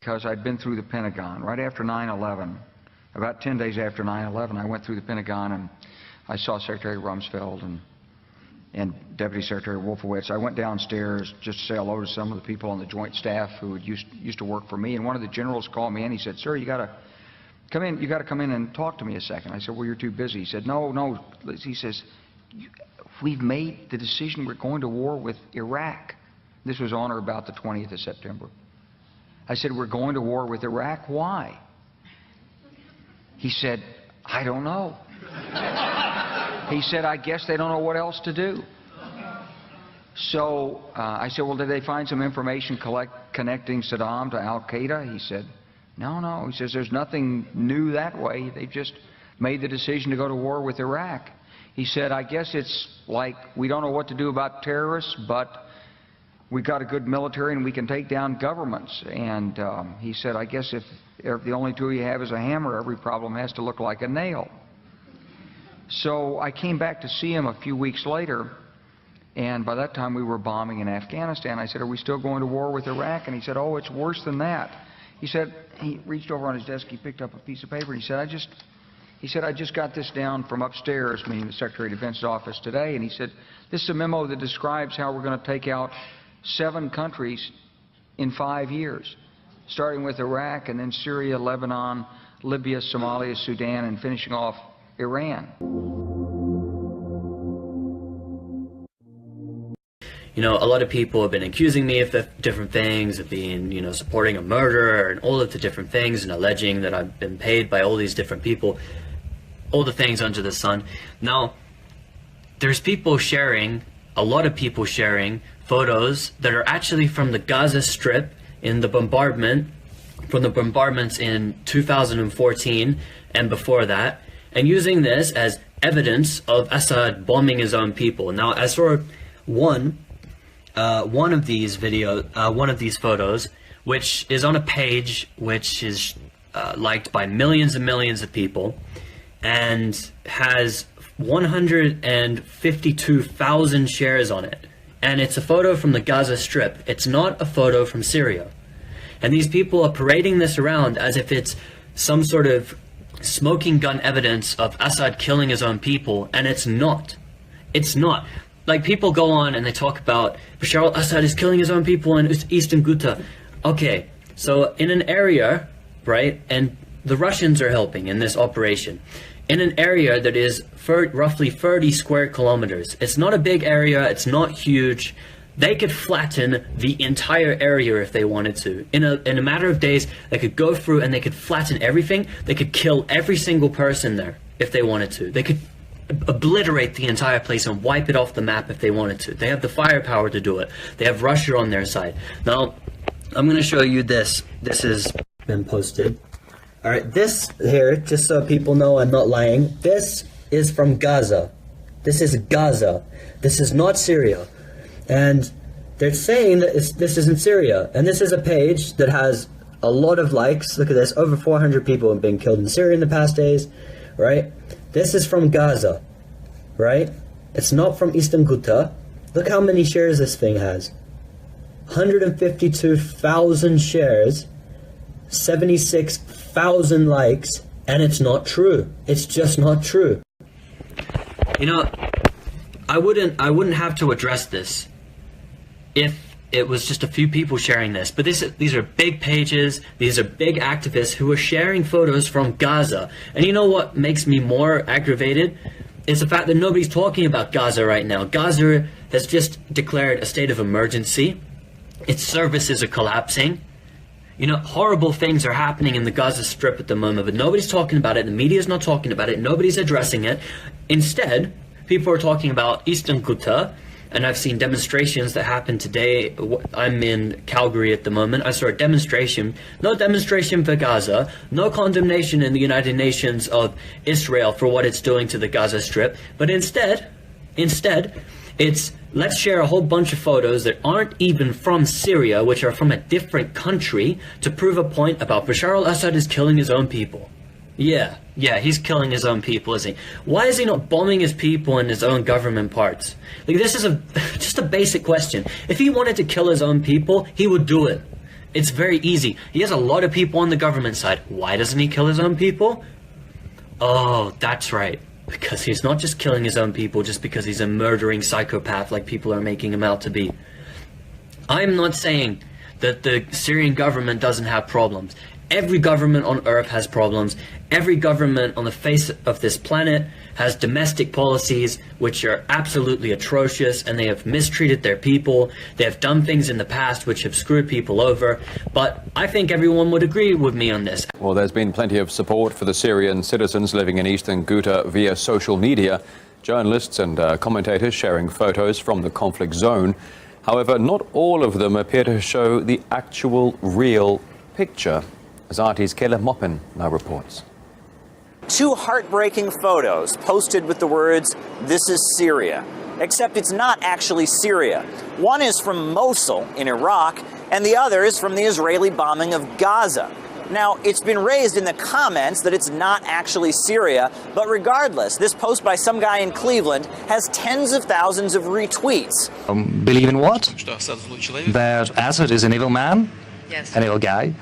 because I'd been through the Pentagon right after 9/11. About 10 days after 9/11, I went through the Pentagon and I saw Secretary Rumsfeld and Deputy Secretary Wolfowitz. I went downstairs just to say hello to some of the people on the Joint Staff who used to work for me, and one of the generals called me in. He said, "Sir, you got to come in. You got to come in and talk to me a second." I said, "Well, you're too busy." He said, "No." He says, "We've made the decision. We're going to war with Iraq." This was on or about the 20th of September. I said, "We're going to war with Iraq. Why?" He said, "I don't know." He said, "I guess they don't know what else to do." So I said, "Well, did they find some information connecting Saddam to Al-Qaeda?" He said, No. He says, "There's nothing new that way. They've just made the decision to go to war with Iraq." He said, "I guess it's like we don't know what to do about terrorists, but we've got a good military and we can take down governments." And he said, "I guess if the only tool you have is a hammer, every problem has to look like a nail." So I came back to see him a few weeks later, and by that time we were bombing in Afghanistan. I said, "Are we still going to war with Iraq?" And he said, "Oh, it's worse than that." He said, he reached over on his desk, he picked up a piece of paper, and he said, I just got this down from upstairs," meaning the Secretary of Defense's office today, and he said, "This is a memo that describes how we're going to take out 7 countries in 5 years, starting with Iraq and then Syria, Lebanon, Libya, Somalia, Sudan, and finishing off Iran." You know, a lot of people have been accusing me of different things, of being, you know, supporting a murderer and all of the different things, and alleging that I've been paid by all these different people, all the things under the sun. Now, there's people sharing, a lot of people sharing photos that are actually from the Gaza Strip in the bombardment, from the bombardments in 2014 and before that, and using this as evidence of Assad bombing his own people. Now, I saw one of these photos, which is on a page which is liked by millions and millions of people, and has 152,000 shares on it. And it's a photo from the Gaza Strip. It's not a photo from Syria. And these people are parading this around as if it's some sort of smoking gun evidence of Assad killing his own people, and it's not. It's not. Like, people go on and they talk about Bashar al-Assad is killing his own people in Eastern Ghouta. Okay, so in an area, right, and the Russians are helping in this operation, in an area that is roughly 30 square kilometers. It's not a big area, it's not huge. They could flatten the entire area if they wanted to. In a matter of days, they could go through and they could flatten everything. They could kill every single person there if they wanted to. They could obliterate the entire place and wipe it off the map if they wanted to. They have the firepower to do it. They have Russia on their side. Now, I'm going to show you this. This has been posted. All right, this here, just so people know I'm not lying, this is from Gaza. This is Gaza. This is not Syria. And they're saying that this isn't Syria. And this is a page that has a lot of likes. Look at this. Over 400 people have been killed in Syria in the past days, right? This is from Gaza, right? It's not from Eastern Ghouta. Look how many shares this thing has. 152,000 shares, 76,000 likes, and it's not true. It's just not true. You know, I wouldn't have to address this if it was just a few people sharing this, but these are big pages, these are big activists who are sharing photos from Gaza. And you know what makes me more aggravated? Is the fact that nobody's talking about Gaza right now. Gaza has just declared a state of emergency. Its services are collapsing. You know, horrible things are happening in the Gaza Strip at the moment, but nobody's talking about it, the media's not talking about it, nobody's addressing it. Instead, people are talking about Eastern Ghouta, and I've seen demonstrations that happened today. I'm in Calgary at the moment. I saw a demonstration, no demonstration for Gaza, no condemnation in the United Nations of Israel for what it's doing to the Gaza Strip, but instead, it's let's share a whole bunch of photos that aren't even from Syria, which are from a different country, to prove a point about Bashar al-Assad is killing his own people. Yeah, he's killing his own people, isn't he? Why is he not bombing his people in his own government parts? Like, this is just a basic question. If he wanted to kill his own people, he would do it. It's very easy. He has a lot of people on the government side. Why doesn't he kill his own people? Oh, that's right. Because he's not just killing his own people just because he's a murdering psychopath like people are making him out to be. I'm not saying that the Syrian government doesn't have problems. Every government on earth has problems. Every government on the face of this planet has domestic policies which are absolutely atrocious, and they have mistreated their people. They have done things in the past which have screwed people over. But I think everyone would agree with me on this. Well, there's been plenty of support for the Syrian citizens living in eastern Ghouta via social media. Journalists and commentators sharing photos from the conflict zone. However, not all of them appear to show the actual, real picture. Azati's Caleb Moppin now reports. 2 heartbreaking photos posted with the words, "This is Syria." Except it's not actually Syria. One is from Mosul in Iraq, and the other is from the Israeli bombing of Gaza. Now, it's been raised in the comments that it's not actually Syria, but regardless, this post by some guy in Cleveland has tens of thousands of retweets. Believe in what? That Assad is an evil man? Yes. An evil guy?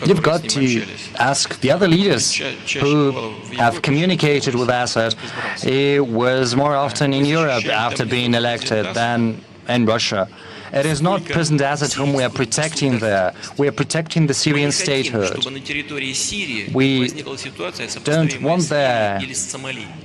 You've got to ask the other leaders who have communicated with Assad. He was more often in Europe after being elected than in Russia. It is not President Assad whom we are protecting there. We are protecting the Syrian statehood. We don't want there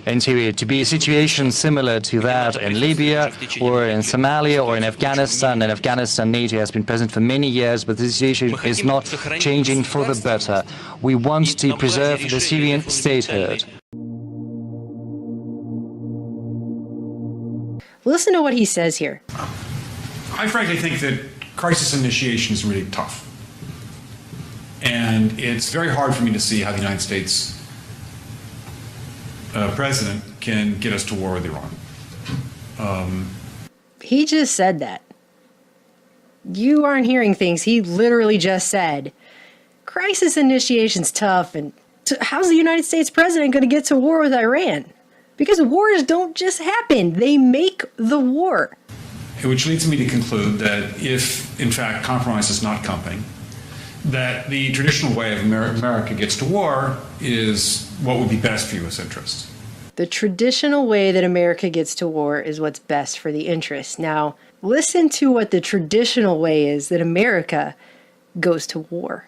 in Syria to be a situation similar to that in Libya or in Somalia or in Afghanistan. In Afghanistan, NATO has been present for many years, but the situation is not changing for the better. We want to preserve the Syrian statehood. Listen to what he says here. I frankly think that crisis initiation is really tough. And it's very hard for me to see how the United States president can get us to war with Iran. He just said that. You aren't hearing things. He literally just said, crisis initiation's tough, and how's the United States president going to get to war with Iran? Because wars don't just happen. They make the war. Which leads me to conclude that if, in fact, compromise is not coming, that the traditional way of America gets to war is what would be best for U.S. interests. The traditional way that America gets to war is what's best for the interests. Now, listen to what the traditional way is that America goes to war.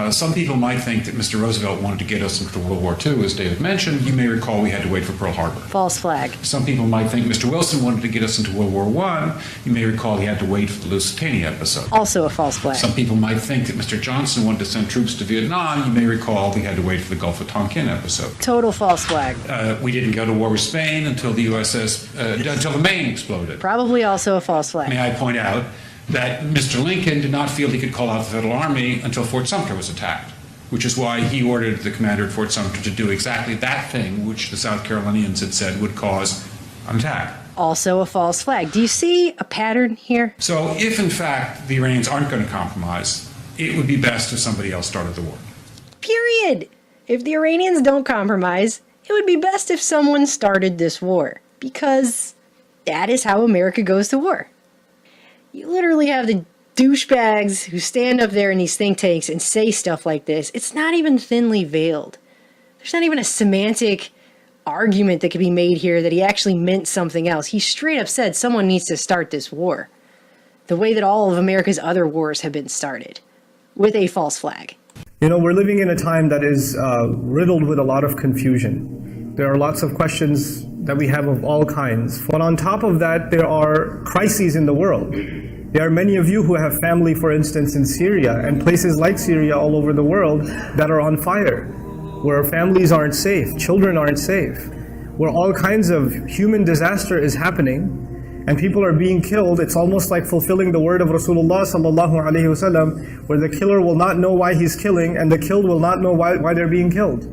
Some people might think that Mr. Roosevelt wanted to get us into World War II, as David mentioned. You may recall we had to wait for Pearl Harbor. False flag. Some people might think Mr. Wilson wanted to get us into World War I. You may recall he had to wait for the Lusitania episode. Also a false flag. Some people might think that Mr. Johnson wanted to send troops to Vietnam. You may recall we had to wait for the Gulf of Tonkin episode. Total false flag. We didn't go to war with Spain until the until the Maine exploded. Probably also a false flag. May I point out that Mr. Lincoln did not feel he could call out the Federal Army until Fort Sumter was attacked, which is why he ordered the commander at Fort Sumter to do exactly that thing which the South Carolinians had said would cause an attack. Also a false flag. Do you see a pattern here? So if, in fact, the Iranians aren't going to compromise, it would be best if somebody else started the war. Period. If the Iranians don't compromise, it would be best if someone started this war. Because that is how America goes to war. You literally have the douchebags who stand up there in these think tanks and say stuff like this. It's not even thinly veiled. There's not even a semantic argument that could be made here that he actually meant something else. He straight up said someone needs to start this war. The way that all of America's other wars have been started. With a false flag. You know, we're living in a time that is riddled with a lot of confusion. There are lots of questions that we have of all kinds. But on top of that, there are crises in the world. There are many of you who have family, for instance, in Syria and places like Syria all over the world that are on fire, where families aren't safe, children aren't safe, where all kinds of human disaster is happening and people are being killed. It's almost like fulfilling the word of Rasulullah sallallahu alaihi wasallam, where the killer will not know why he's killing and the killed will not know why they're being killed.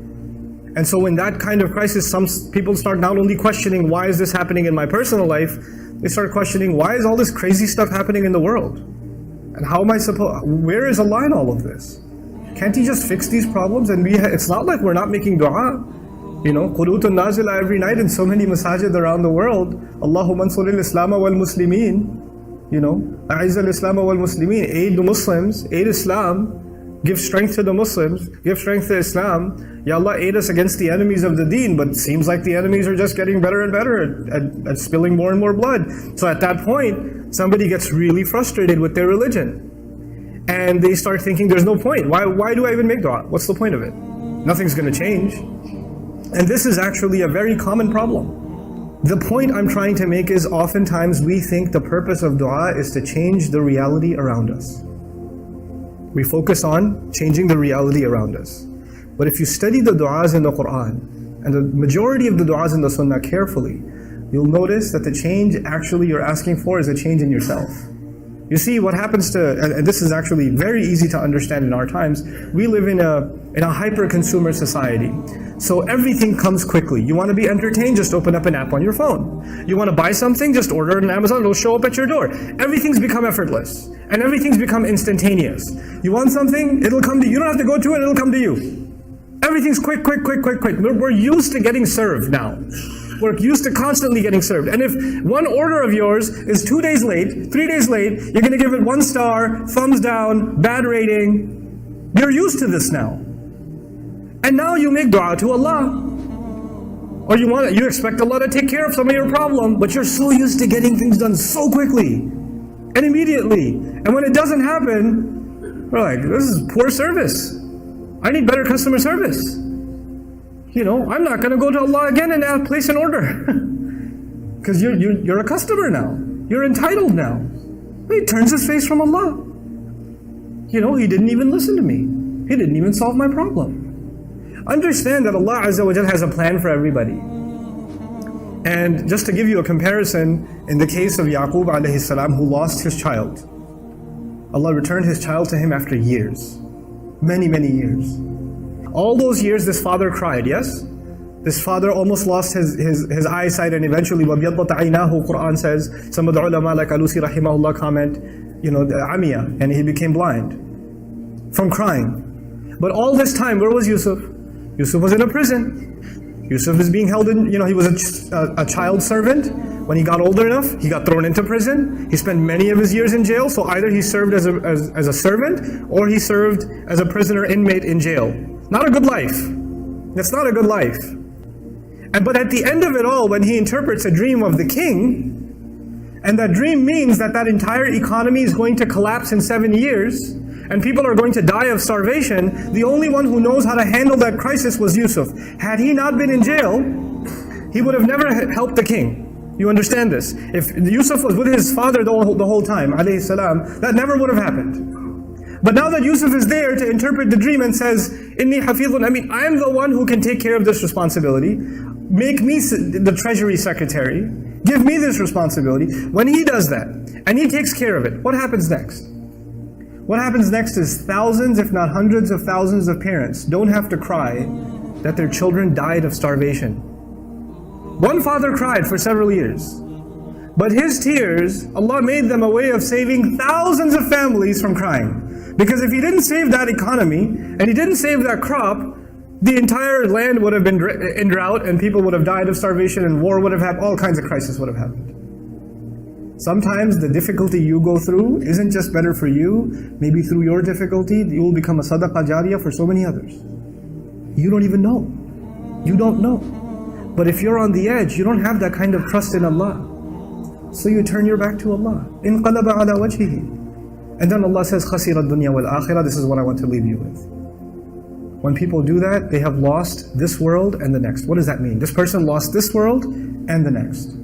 And so in that kind of crisis, some people start not only questioning, why is this happening in my personal life? They start questioning, why is all this crazy stuff happening in the world? And how am I where is Allah in all of this? Can't He just fix these problems? And it's not like we're not making dua. You know, Qunutun Nazila every night in so many masajid around the world. Allahumma ansuril Islam wal Muslimin. You know, A'izz al-Islam wal Muslimin. Aid the Muslims, aid Islam. Give strength to the Muslims, give strength to Islam. Ya Allah, aid us against the enemies of the deen. But it seems like the enemies are just getting better and better at spilling more and more blood. So at that point, somebody gets really frustrated with their religion. And they start thinking, there's no point. Why do I even make dua? What's the point of it? Nothing's going to change. And this is actually a very common problem. The point I'm trying to make is oftentimes we think the purpose of dua is to change the reality around us. We focus on changing the reality around us. But if you study the du'as in the Quran, and the majority of the du'as in the Sunnah carefully, you'll notice that the change actually you're asking for is a change in yourself. You see, what happens to, and this is actually very easy to understand in our times, we live in a hyper-consumer society. So everything comes quickly. You want to be entertained, just open up an app on your phone. You want to buy something, just order it on Amazon, it'll show up at your door. Everything's become effortless, and everything's become instantaneous. You want something, it'll come to you. You don't have to go to it, it'll come to you. Everything's quick. We're used to getting served now. We're used to constantly getting served. And if one order of yours is 2 days late, 3 days late, you're going to give it 1 star, thumbs down, bad rating. You're used to this now. And now you make dua to Allah. Or you expect Allah to take care of some of your problem, but you're so used to getting things done so quickly and immediately. And when it doesn't happen, we're like, this is poor service. I need better customer service. You know, I'm not going to go to Allah again and place an order. Because you're a customer now. You're entitled now. He turns his face from Allah. You know, he didn't even listen to me. He didn't even solve my problem. Understand that Allah Azza wa Jalla has a plan for everybody. And just to give you a comparison, in the case of Yaqub alayhi salam, who lost his child, Allah returned his child to him after years. Many years. All those years this father cried, yes? This father almost lost his eyesight, and eventually وَبْيَضَّتْ عَيْنَاهُ, Quran says, some of the ulama like Alusi rahimahullah comment, you know, amiya, and he became blind from crying. But all this time, where was Yusuf? Yusuf was in a prison. Yusuf is being held in, you know, he was a child servant. When he got older enough, he got thrown into prison. He spent many of his years in jail, so either he served as a servant, or he served as a prisoner inmate in jail. Not a good life. That's not a good life. But at the end of it all, when he interprets a dream of the king, and that dream means that entire economy is going to collapse in 7 years, and people are going to die of starvation, the only one who knows how to handle that crisis was Yusuf. Had he not been in jail, he would have never helped the king. You understand this? If Yusuf was with his father the whole time, alayhi salam, that never would have happened. But now that Yusuf is there to interpret the dream and says, Inni hafidhun, I am the one who can take care of this responsibility. Make me the treasury secretary. Give me this responsibility. When he does that, and he takes care of it, what happens next? What happens next is thousands, if not hundreds of thousands of parents don't have to cry that their children died of starvation. One father cried for several years. But his tears, Allah made them a way of saving thousands of families from crying. Because if he didn't save that economy, and he didn't save that crop, the entire land would have been in drought, and people would have died of starvation, and war would have happened, all kinds of crises would have happened. Sometimes the difficulty you go through isn't just better for you. Maybe through your difficulty, you will become a sadaqah jariyah for so many others. You don't even know. You don't know. But if you're on the edge, you don't have that kind of trust in Allah. So you turn your back to Allah. انقلب على وجهه. And then Allah says, خَسِرَ الدُّنْيَا وَالْآخِرَةِ. This is what I want to leave you with. When people do that, they have lost this world and the next. What does that mean? This person lost this world and the next.